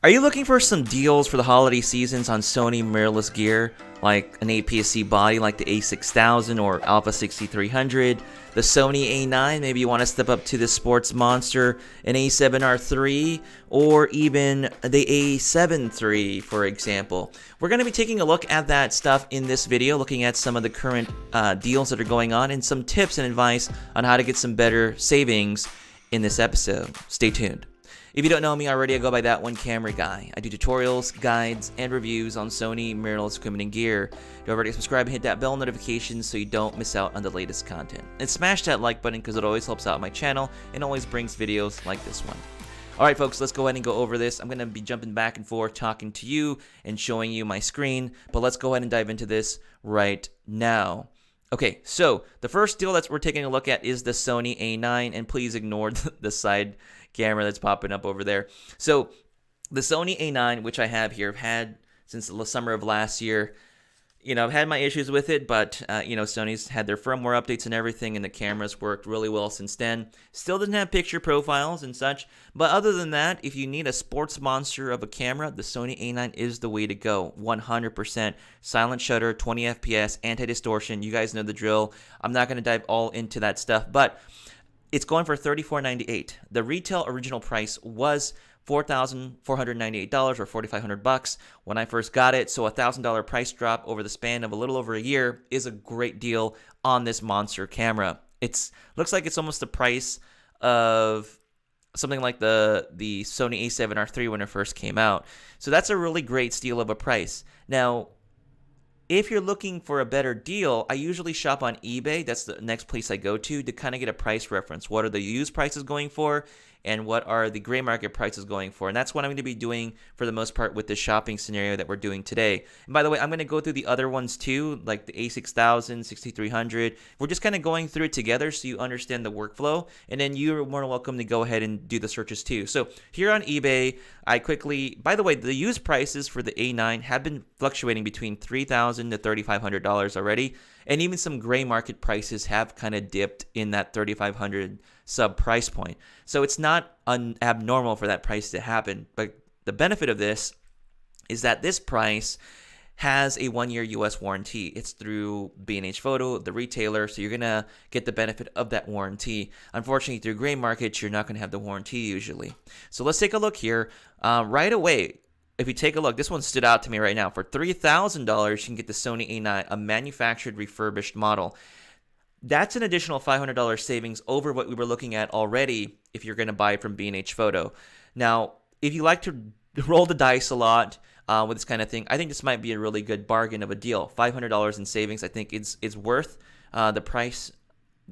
Are you looking for some deals for the holiday seasons on Sony mirrorless gear, like an APS-C body like the A6000 or Alpha 6300, the Sony A9, maybe you want to step up to the sports monster, an A7R III, or even the A7 III, for example? We're going to be taking a look at that stuff in this video, looking at some of the current deals that are going on and some tips and advice on how to get some better savings in this episode. Stay tuned. If you don't know me already, I go by That One Camera Guy. I do tutorials, guides, and reviews on Sony mirrorless equipment and gear. Don't forget to subscribe and hit that bell notification so you don't miss out on the latest content. And smash that like button because it always helps out my channel and always brings videos like this one. Alright folks, let's go ahead and go over this. I'm going to be jumping back and forth talking to you and showing you my screen, but let's go ahead and dive into this right now. Okay, so the first deal that we're taking a look at is the Sony A9, and please ignore the side camera that's popping up over there. So the Sony A9, which I have here, I've had since the summer of last year. I've had my issues with it, but Sony's had their firmware updates and everything, and the camera's worked really well since then. Still doesn't have picture profiles and such, but other than that, if you need a sports monster of a camera, the Sony A9 is the way to go. 100% silent shutter, 20 FPS, anti-distortion. You guys know the drill. I'm not going to dive all into that stuff, but it's going for $34.98. The retail original price was $4,498 or $4,500 when I first got it. So a $1,000 price drop over the span of a little over a year is a great deal on this monster camera. It looks like it's almost the price of something like the Sony A7R III when it first came out. So that's a really great steal of a price. Now, if you're looking for a better deal, I usually shop on eBay. That's the next place I go to kind of get a price reference. What are the used prices going for? And what are the gray market prices going for? And that's what I'm going to be doing for the most part with the shopping scenario that we're doing today. And by the way, I'm going to go through the other ones too, like the A6000, 6300. We're just kind of going through it together so you understand the workflow. And then you're more than welcome to go ahead and do the searches too. So here on eBay, by the way, the used prices for the A9 have been fluctuating between $3,000 to $3,500 already. And even some gray market prices have kind of dipped in that $3,500 sub price point. So it's not abnormal for that price to happen. But the benefit of this is that this price has a 1-year US warranty. It's through B&H Photo, the retailer, so you're going to get the benefit of that warranty. Unfortunately, through gray markets, you're not going to have the warranty usually. So let's take a look here. Right away, if you take a look, this one stood out to me right now. For $3,000, you can get the Sony A9, a manufactured refurbished model. That's an additional $500 savings over what we were looking at already if you're going to buy it from B&H Photo. Now, if you like to roll the dice a lot with this kind of thing, I think this might be a really good bargain of a deal. $500 in savings, I think it's worth the price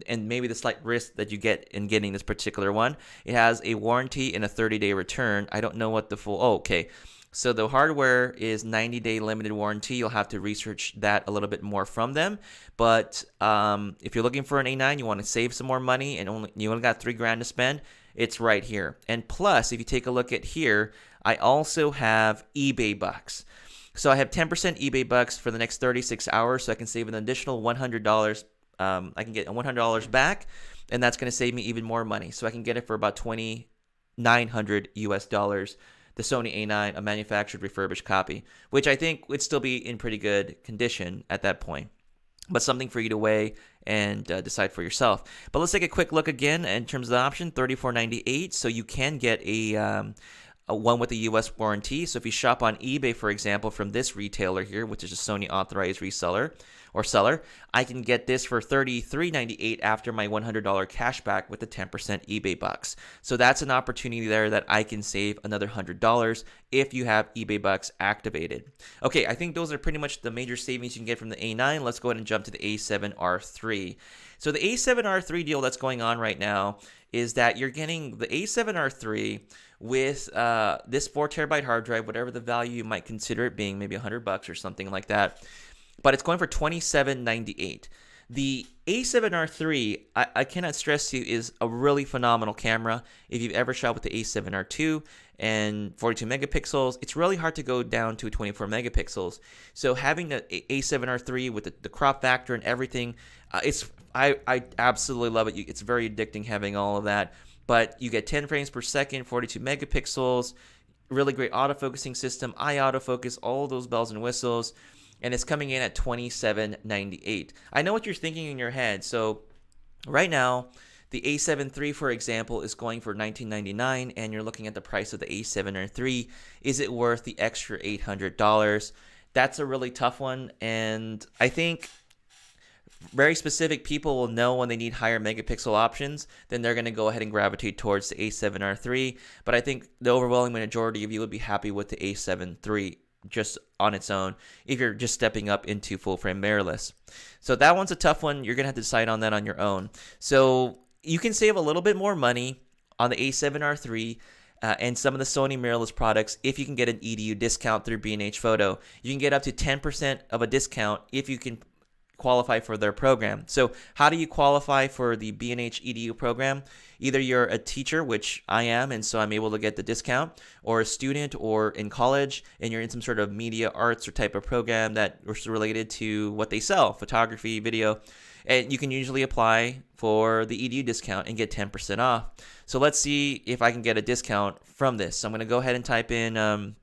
and maybe the slight risk that you get in getting this particular one. It has a warranty and a 30-day return. I don't know what the full... Oh, okay. So the hardware is 90-day limited warranty. You'll have to research that a little bit more from them. But if you're looking for an A9, you want to save some more money, and you only got $3,000 to spend, it's right here. And plus, if you take a look at here, I also have eBay bucks. So I have 10% eBay bucks for the next 36 hours, so I can save an additional $100. I can get $100 back, and that's going to save me even more money. So I can get it for about $2,900 US dollars. The Sony A9, a manufactured refurbished copy, which I think would still be in pretty good condition at that point. But something for you to weigh and decide for yourself. But let's take a quick look again in terms of the option, $34.98. So you can get a one with a U.S. warranty. So if you shop on eBay, for example, from this retailer here, which is a Sony authorized reseller or seller, I can get this for $33.98 after my $100 cashback with the 10% eBay bucks. So that's an opportunity there that I can save another $100 if you have eBay bucks activated. Okay, I think those are pretty much the major savings you can get from the A9. Let's go ahead and jump to the A7R III. So the A7R III deal that's going on right now is that you're getting the A7R III with this 4TB hard drive, whatever the value you might consider it being, maybe $100 or something like that. But it's going for $27.98. The A7R III, I cannot stress to you, is a really phenomenal camera. If you've ever shot with the A7R II and 42 megapixels, it's really hard to go down to 24 megapixels. So having the A7R III with the crop factor and everything, I absolutely love it. It's very addicting having all of that. But you get 10 frames per second, 42 megapixels. really great autofocusing system, eye autofocus, all those bells and whistles, and it's coming in at $27.98. I know what you're thinking in your head. So right now, the A7 III, for example, is going for $19.99, and you're looking at the price of the A7 III. Is it worth the extra $800? That's a really tough one, and I think very specific people will know when they need higher megapixel options, then they're going to go ahead and gravitate towards the A7R III. But I think the overwhelming majority of you would be happy with the A7 III just on its own if you're just stepping up into full frame mirrorless. So that one's a tough one. You're going to have to decide on that on your own. So you can save a little bit more money on the A7R III and some of the Sony mirrorless products if you can get an EDU discount through B&H Photo. You can get up to 10% of a discount if you can qualify for their program. So how do you qualify for the B&H EDU program? Either you're a teacher, which I am, and so I'm able to get the discount, or a student or in college, and you're in some sort of media arts or type of program that is related to what they sell, photography, video, and you can usually apply for the EDU discount and get 10% off. So let's see if I can get a discount from this. So I'm going to go ahead and type in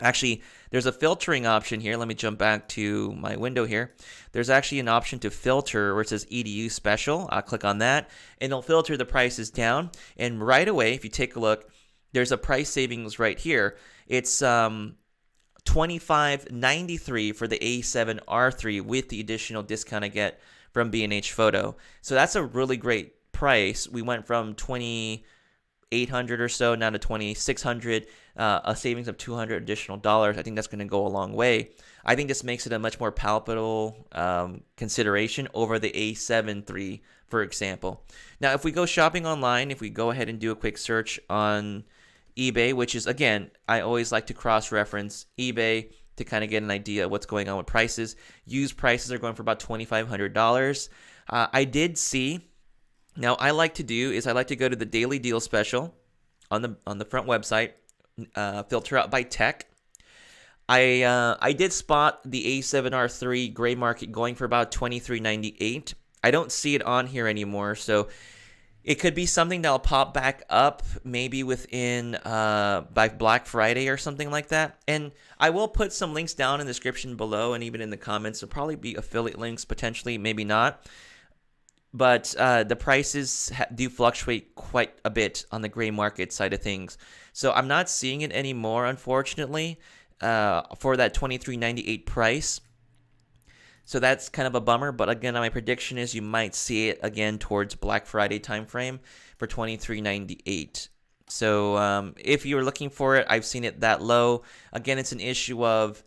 actually, there's a filtering option here. Let me jump back to my window here. There's actually an option to filter where it says EDU special. I'll click on that, and it'll filter the prices down. And right away, if you take a look, there's a price savings right here. It's $25.93 for the A7R III with the additional discount I get from B&H Photo. So that's a really great price. We went from $2,800 or so now to $2,600, a savings of $200 additional dollars. I think that's going to go a long way. I think this makes it a much more palpable consideration over the A7 III, for example. Now, if we go shopping online, if we go ahead and do a quick search on eBay, which is, again, I always like to cross-reference eBay to kind of get an idea of what's going on with prices. Used prices are going for about $2,500. I did see. Now, I like to go to the daily deal special on the front website, filter out by tech. I did spot the A7R III gray market going for about $23.98. I don't see it on here anymore, so it could be something that'll pop back up maybe within by Black Friday or something like that. And I will put some links down in the description below and even in the comments. There'll probably be affiliate links potentially, maybe not. But the prices do fluctuate quite a bit on the gray market side of things. So I'm not seeing it anymore, unfortunately, for that $23.98 price. So that's kind of a bummer. But again, my prediction is you might see it again towards Black Friday timeframe for $23.98. So if you're looking for it, I've seen it that low. Again, it's an issue of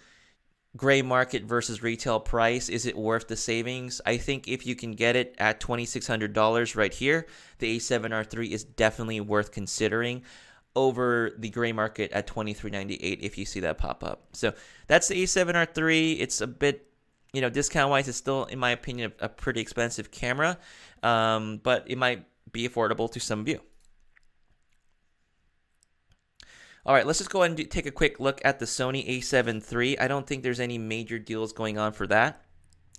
gray market versus retail price. Is it worth the savings? I think if you can get it at $2,600 right here, the A7R III is definitely worth considering over the gray market at $23.98 if you see that pop up. So that's the A7R III. It's a bit, discount wise, it's still, in my opinion, a pretty expensive camera, but it might be affordable to some of you. All right, let's just go ahead and take a quick look at the Sony A7 III. I don't think there's any major deals going on for that.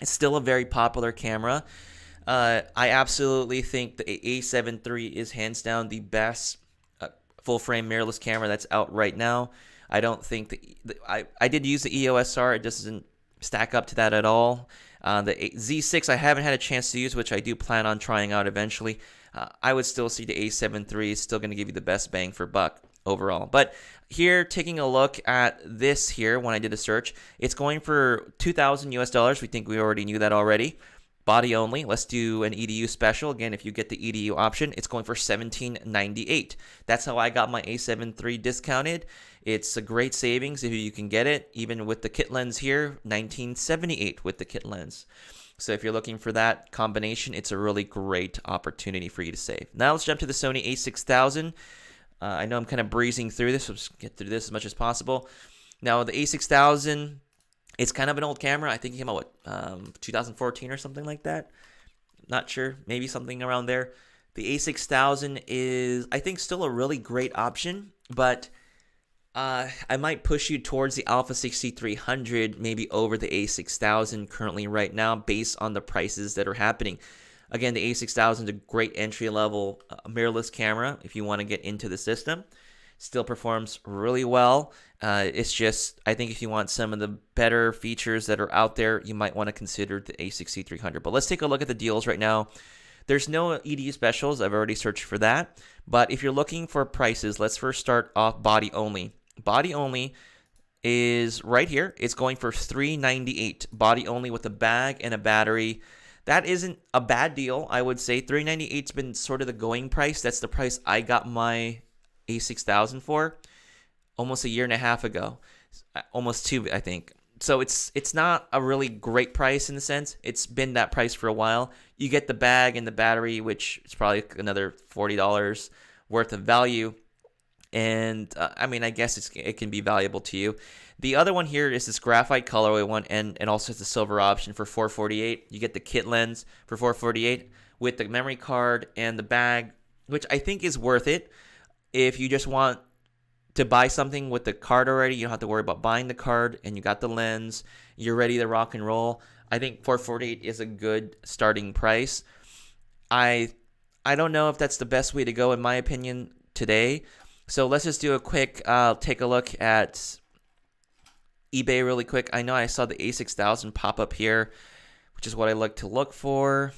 It's still a very popular camera. I absolutely think the A7 III is hands down the best full-frame mirrorless camera that's out right now. I don't think I did use the EOS R. It doesn't stack up to that at all. The Z6 I haven't had a chance to use, which I do plan on trying out eventually. I would still see the A7 III is still going to give you the best bang for buck overall. But here, taking a look at this here, when I did a search, it's going for $2,000 US. We think we already knew that already. Body only. Let's do an EDU special. Again, if you get the EDU option, it's going for $17.98. That's how I got my A7 III discounted. It's a great savings if you can get it, even with the kit lens here, $19.78 with the kit lens. So if you're looking for that combination, it's a really great opportunity for you to save. Now let's jump to the Sony a6000. I know I'm kind of breezing through this, so let's get through this as much as possible. Now, the a6000, it's kind of an old camera. I think it came out, 2014 or something like that? Not sure. Maybe something around there. The a6000 is, I think, still a really great option, but I might push you towards the Alpha 6300, maybe over the a6000 currently right now, based on the prices that are happening. Again, the a6000 is a great entry-level mirrorless camera if you want to get into the system. still performs really well. It's just, I think if you want some of the better features that are out there, you might want to consider the A6300. But let's take a look at the deals right now. There's no EDU specials. I've already searched for that. But if you're looking for prices, let's first start off body only. Body only is right here. It's going for $398. Body only with a bag and a battery. That isn't a bad deal, I would say. $398's been sort of the going price. That's the price I got my A6000 for almost a year and a half ago. Almost two, I think. So it's not a really great price in the sense. It's been that price for a while. You get the bag and the battery, which is probably another $40 worth of value. And I mean, I guess it can be valuable to you. The other one here is this graphite colorway one, and also has the silver option for $448. You get the kit lens for $448 with the memory card and the bag, which I think is worth it. If you just want to buy something with the card already, you don't have to worry about buying the card, and you got the lens, you're ready to rock and roll. I think $448 is a good starting price. I don't know if that's the best way to go, in my opinion, today. So let's just do a quick take a look at eBay really quick. I know I saw the A6000 pop up here, which is what I like to look for.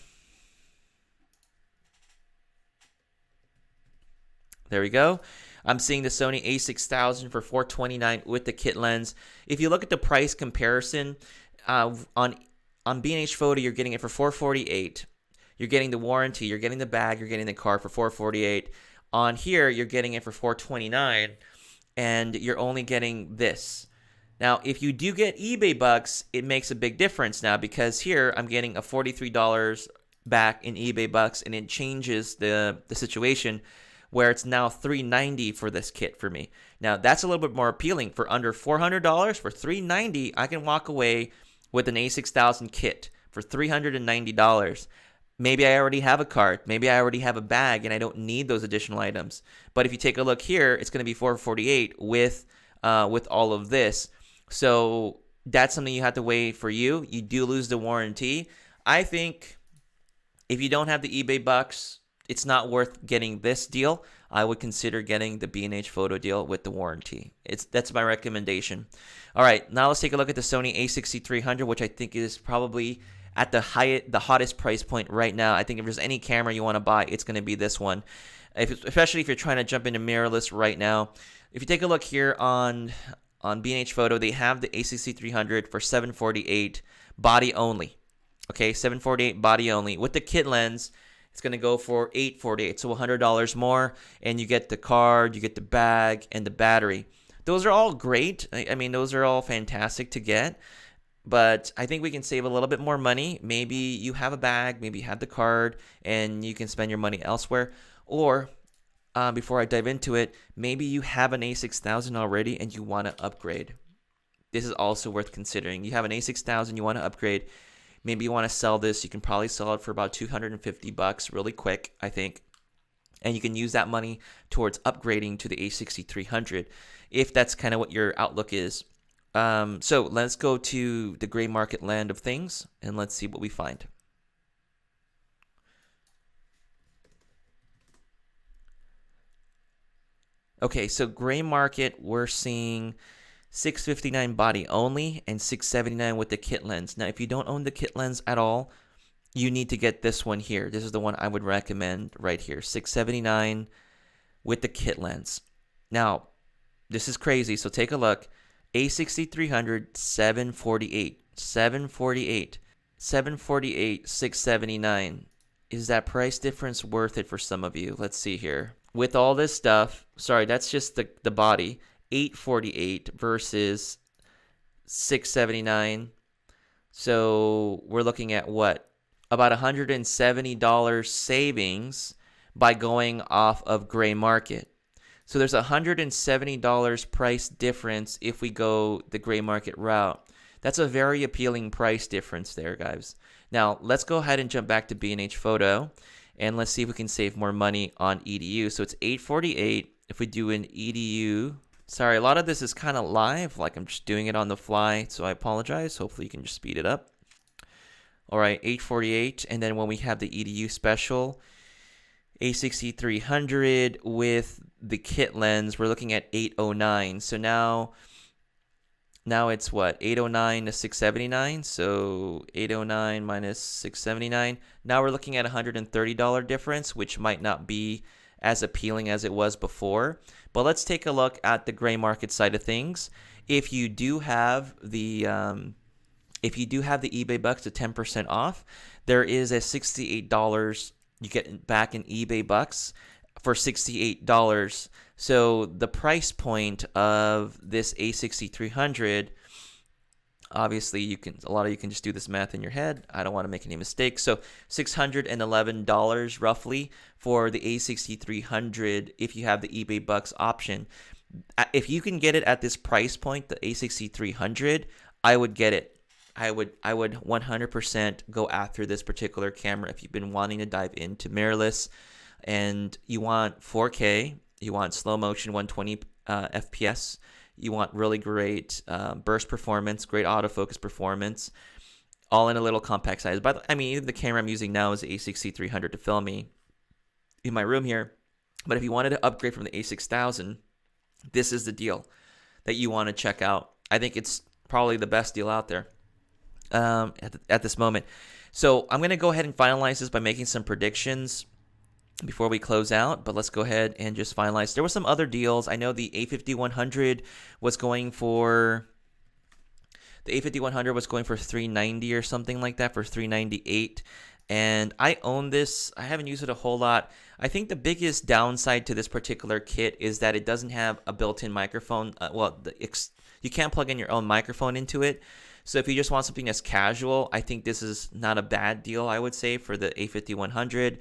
There we go. I'm seeing the Sony A6000 for $429 with the kit lens. If you look at the price comparison, on B&H Photo, you're getting it for $448. You're getting the warranty, you're getting the bag, you're getting the card for $448. On here, you're getting it for $429, and you're only getting this. Now, if you do get eBay bucks, it makes a big difference now, because here I'm getting a $43 back in eBay bucks, and it changes the situation where it's now $390 for this kit for me. Now, that's a little bit more appealing. For under $400, for $390, I can walk away with an A6000 kit for $390. Maybe I already have a card. Maybe I already have a bag, and I don't need those additional items. But if you take a look here, it's going to be $448 with all of this. So that's something you have to weigh for you. You do lose the warranty. I think if you don't have the eBay bucks, it's not worth getting this deal. I would consider getting the B&H Photo deal with the warranty. That's my recommendation. All right, now let's take a look at the Sony A6300, which I think is probably at the hottest price point right now. I think if there's any camera you want to buy, it's going to be this one, especially if you're trying to jump into mirrorless right now. If you take a look here on B&H Photo, they have the A6300 for $748 body only. Okay, $748 body only with the kit lens. It's going to go for $848, so $100 more, and you get the card, you get the bag, and the battery. Those are all great. I mean, those are all fantastic to get, but I think we can save a little bit more money. Maybe you have a bag, maybe you have the card, and you can spend your money elsewhere. Or, before I dive into it, maybe you have an A6000 already and you want to upgrade. This is also worth considering. You have an A6000, you want to upgrade. Maybe you want to sell this. You can probably sell it for about $250 really quick, I think. And you can use that money towards upgrading to the A6300 if that's kind of what your outlook is. So let's go to the gray market land of things and let's see what we find. Okay, so gray market, we're seeing $659 body only and $679 with the kit lens. Now, if you don't own the kit lens at all, you need to get this one here. This is the one I would recommend right here, $679 with the kit lens. Now, this is crazy, so take a look. A6300, $748, $748, $748, $679. Is that price difference worth it for some of you? Let's see here. With all this stuff, sorry, that's just the body. $848 versus $679. So we're looking at what? About $170 savings by going off of gray market. So there's $170 price difference if we go the gray market route. That's a very appealing price difference there, guys. Now, let's go ahead and jump back to B&H Photo, and let's see if we can save more money on EDU. So it's $848. If we do an EDU, sorry, a lot of this is kind of live, like I'm just doing it on the fly, so I apologize. Hopefully you can just speed it up. All right, $848, and then when we have the EDU special, A6300 with the kit lens, we're looking at 809. So now it's what? 809 to 679. So 809 minus 679. Now we're looking at $130 difference, which might not be as appealing as it was before. But let's take a look at the gray market side of things. If you do have the eBay Bucks at 10% off, there is a $68 you get back in eBay Bucks for $68. So the price point of this A6300, obviously a lot of you can just do this math in your head. I don't want to make any mistakes. So $611 roughly for the A6300 if you have the eBay Bucks option. If you can get it at this price point, the A6300, I would get it. I would 100% go after this particular camera if you've been wanting to dive into mirrorless and you want 4K, you want slow motion 120 FPS, you want really great burst performance, great autofocus performance, all in a little compact size. But I mean, even the camera I'm using now is the A6300 to film me in my room here. But if you wanted to upgrade from the A6000, this is the deal that you want to check out. I think it's probably the best deal out there at this moment. So I'm going to go ahead and finalize this by making some predictions before we close out, but let's go ahead and just finalize. There were some other deals. I know the A5100 was going for $390 or something like that, for $398. And I own this. I haven't used it a whole lot. I think the biggest downside to this particular kit is that it doesn't have a built-in microphone. You can't plug in your own microphone into it. So if you just want something that's casual, I think this is not a bad deal, I would say, for the A5100.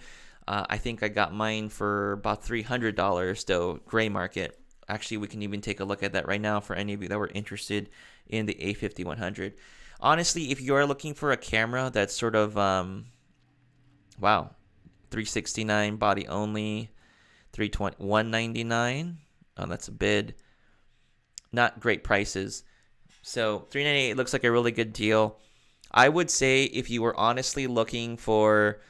I think I got mine for about $300, though, gray market. Actually, we can even take a look at that right now for any of you that were interested in the A5100. Honestly, if you are looking for a camera that's sort of, wow, $369 body only, $199. Oh, that's a bid. Not great prices. So $398 looks like a really good deal. I would say if you were honestly looking for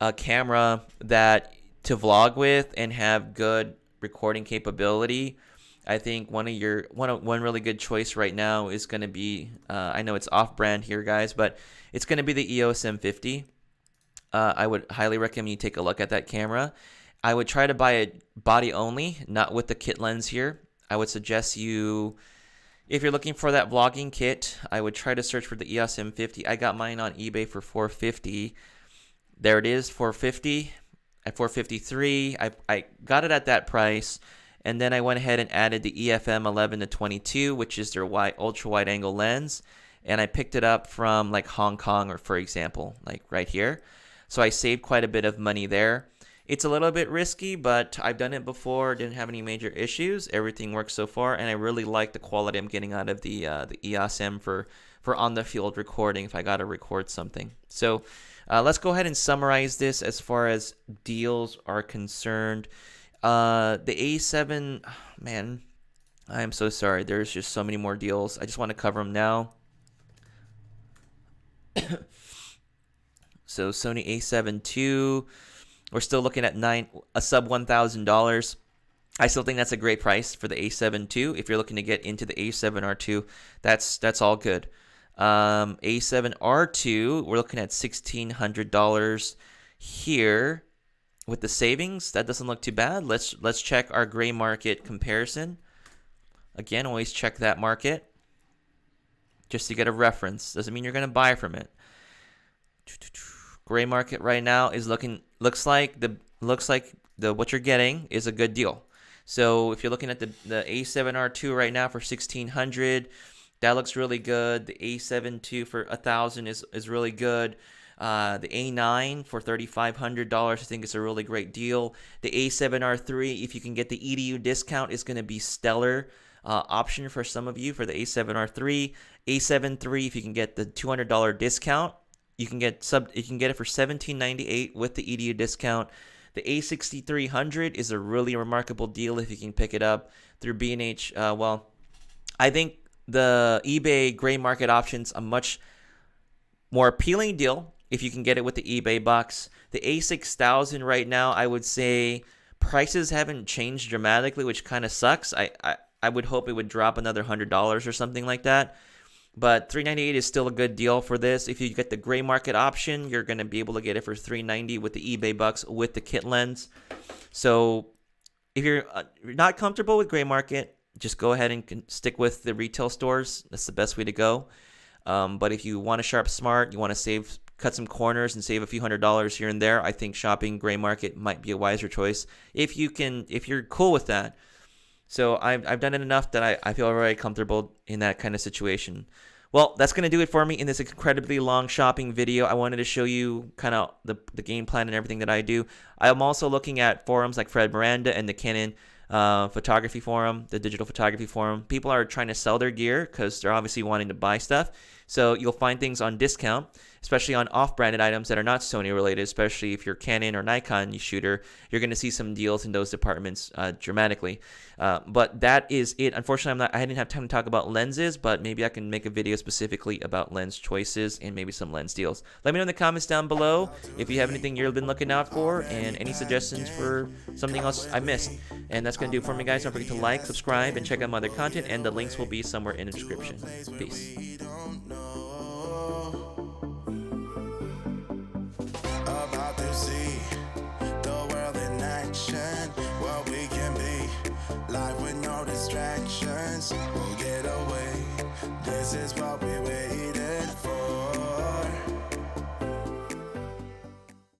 a camera to vlog with and have good recording capability, I think one really good choice right now is going to be, I know it's off-brand here, guys, but it's going to be the EOS M50. I would highly recommend you take a look at that camera. I would try to buy it body only, not with the kit lens here. I would suggest you, if you're looking for that vlogging kit, I would try to search for the EOS M50. I got mine on eBay for $450. There it is, $450 at $453. I got it at that price, and then I went ahead and added the EFM 11-22, which is their ultra wide angle lens, and I picked it up from like Hong Kong, or for example, like right here. So I saved quite a bit of money there. It's a little bit risky, but I've done it before, didn't have any major issues. Everything works so far, and I really like the quality I'm getting out of the EOS M for on-the-field recording if I got to record something. So let's go ahead and summarize this as far as deals are concerned. The A7, man, I am so sorry. There's just so many more deals. I just want to cover them now. So Sony A7 II, we're still looking at a sub $1,000. I still think that's a great price for the A7 II. If you're looking to get into the A7R2, that's all good. A7R2, we're looking at $1,600 here with the savings. That doesn't look too bad. Let's check our gray market comparison. Again, always check that market just to get a reference. Doesn't mean you're going to buy from it. Gray market right now is looks like what you're getting is a good deal. So if you're looking at the A7R2 right now for $1,600, that looks really good. The A7 II for $1,000 is really good. The A9 for $3,500, I think is a really great deal. The A7R3, if you can get the EDU discount, is going to be stellar option for some of you for the A7R3. A7 III, if you can get the $200 discount, you can get it for $1,798 with the EDU discount. The A6300 is a really remarkable deal if you can pick it up through B&H. I think the eBay gray market option's a much more appealing deal if you can get it with the eBay Bucks. The A6000 right now, I would say prices haven't changed dramatically, which kind of sucks. I would hope it would drop another $100 or something like that. But $398 is still a good deal for this. If you get the gray market option, you're going to be able to get it for $390 with the eBay bucks with the kit lens. So if you're not comfortable with gray market, just go ahead and stick with the retail stores. That's the best way to go. But if you want to sharp smart, you want to cut some corners and save a few $100s here and there, I think shopping gray market might be a wiser choice if you're cool with that. So I've done it enough that I feel very comfortable in that kind of situation. Well, that's going to do it for me in this incredibly long shopping video. I wanted to show you kind of the game plan and everything that I do. I'm also looking at forums like Fred Miranda and the Canon photography forum, the digital photography forum. People are trying to sell their gear because they're obviously wanting to buy stuff. So you'll find things on discount, especially on off-branded items that are not Sony related, especially if you're Canon or Nikon shooter. You're going to see some deals in those departments dramatically. But that is it. Unfortunately, I didn't have time to talk about lenses, but maybe I can make a video specifically about lens choices and maybe some lens deals. Let me know in the comments down below if you have anything you've been looking out for and any suggestions for something else I missed. And that's going to do it for me, guys. Don't forget to like, subscribe, and check out my other content, and the links will be somewhere in the description. Peace. About to see the world in action, what we can be, life with no distractions, we'll get away, this is what we waited.